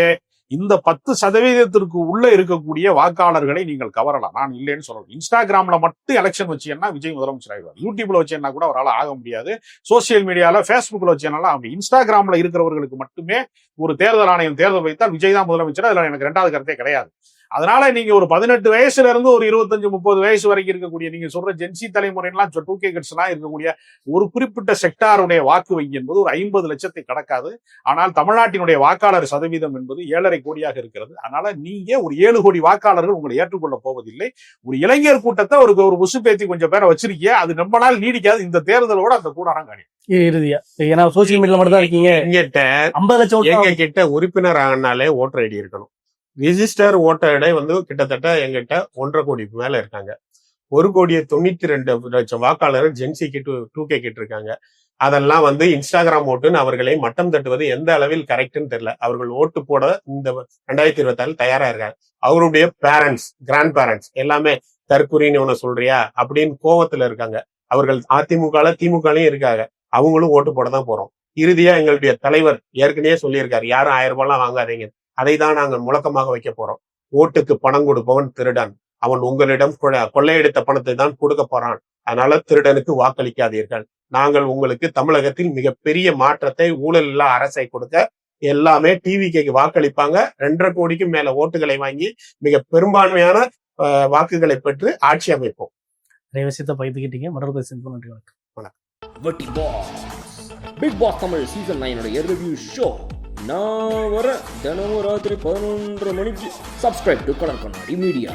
இந்த 10% உள்ள இருக்கக்கூடிய வாக்காளர்களை நீங்கள் கவரலாம். நான் இல்லைன்னு சொல்லலாம். இன்ஸ்டாகிராம்ல மட்டும் எலெக்ஷன் வச்சீங்கன்னா விஜய் முதலமைச்சர் ஆயிடுவார். யூடியூப்ல வச்சேன்னா கூட அவரால் ஆக முடியாது. சோசியல் மீடியால பேஸ்புக்ல வச்சேனால அப்படி. இன்ஸ்டாகிராம்ல இருக்கிறவர்களுக்கு மட்டுமே ஒரு தேர்தல் ஆணையம் தேர்தல் வைத்தால் விஜய் தான் முதலமைச்சர். அதுல எனக்கு ரெண்டாவது கருத்தே கிடையாது. அதனால நீங்க ஒரு 18 வயசுல இருந்து ஒரு 25-30 வயசு வரைக்கும் இருக்கக்கூடிய நீங்க சொல்ற ஜென்சி தலைமுறைலாம் 2K கிட்ஸ் எல்லாம் இருக்கக்கூடிய ஒரு குறிப்பிட்ட செக்டாருடைய வாக்கு வங்கி என்பது ஒரு 50 லட்சத்தை கடக்காது. ஆனால் தமிழ்நாட்டினுடைய வாக்காளர் சதவீதம் என்பது 7.5 கோடியாக இருக்கிறது. அதனால நீங்க ஒரு 7 கோடி வாக்காளர்கள் உங்களை ஏற்றுக்கொள்ள போவதில்லை. ஒரு இளைஞர் கூட்டத்தை ஒரு உசு பேத்தி கொஞ்சம் பேரை வச்சிருக்கீங்க. அது ரொம்ப நாள் நீடிக்காது. இந்த தேர்தலோட அந்த கூடாரம் காணி இறுதியா, ஏன்னா சோசியல் மீடியால மட்டும் தான் இருக்கீங்க. எங்கிட்ட 50 லட்சம் எங்க கிட்ட உறுப்பினர் ஆகினாலே ஓட்டர் ஐடி இருக்கணும். ரிஜிஸ்டர் ஓட்டர் வந்து கிட்டத்தட்ட எங்கிட்ட 1.5 கோடிக்கு மேல இருக்காங்க. 1,92,00,000 வாக்காளர்கள் ஜென்சி கிட்ட 2K கிட்ட இருக்காங்க. அதெல்லாம் வந்து இன்ஸ்டாகிராம் ஓட்டுன்னு அவர்களை மட்டம் தட்டுவது எந்த அளவில் கரெக்ட்னு தெரியல. அவர்கள் ஓட்டு போட இந்த 2026 தயாரா இருக்காங்க. அவருடைய பேரண்ட்ஸ், கிராண்ட் பேரண்ட்ஸ் எல்லாமே தற்குறின்னு ஒண்ணு சொல்றியா அப்படின்னு கோவத்துல இருக்காங்க. அவர்கள் திமுகலையும் இருக்காங்க. அவங்களும் ஓட்டு போட தான் போறோம். இறுதியா எங்களுடைய தலைவர் ஏற்கனவே சொல்லியிருக்காரு, யாரும் 1000 ரூபாய்லாம் வாங்காதீங்க. அதை தான் நாங்கள் முழக்கமாக வைக்க போறோம். ஓட்டுக்கு பணம் கொடுப்பவன் திருடன். அவன் உங்களிடம் கொள்ளையடித்த பணத்தை தான் கொடுக்க போறான். அதனால திருடனுக்கு வாக்களிக்காதீர்கள். நாங்கள் உங்களுக்கு தமிழகத்தில் மிகப்பெரிய மாற்றத்தை, ஊழல் இல்லா அரசை கொடுக்க எல்லாமே டிவிக்கு வாக்களிப்பாங்க. 2.5 கோடிக்கும் மேல ஓட்டுகளை வாங்கி மிக பெரும்பான்மையான வாக்குகளை பெற்று ஆட்சி அமைப்போம். நிறைய விஷயத்தை பகிர்ந்துக்கிட்டீங்க. மற்றொரு பேசுறது நன்றி. வணக்கம். வட்டி boss big pass Tamil season 9 review show நான் வர தினமும் ராத்திரி 11:30 மணிக்கு. Subscribe to colour Kannadi media.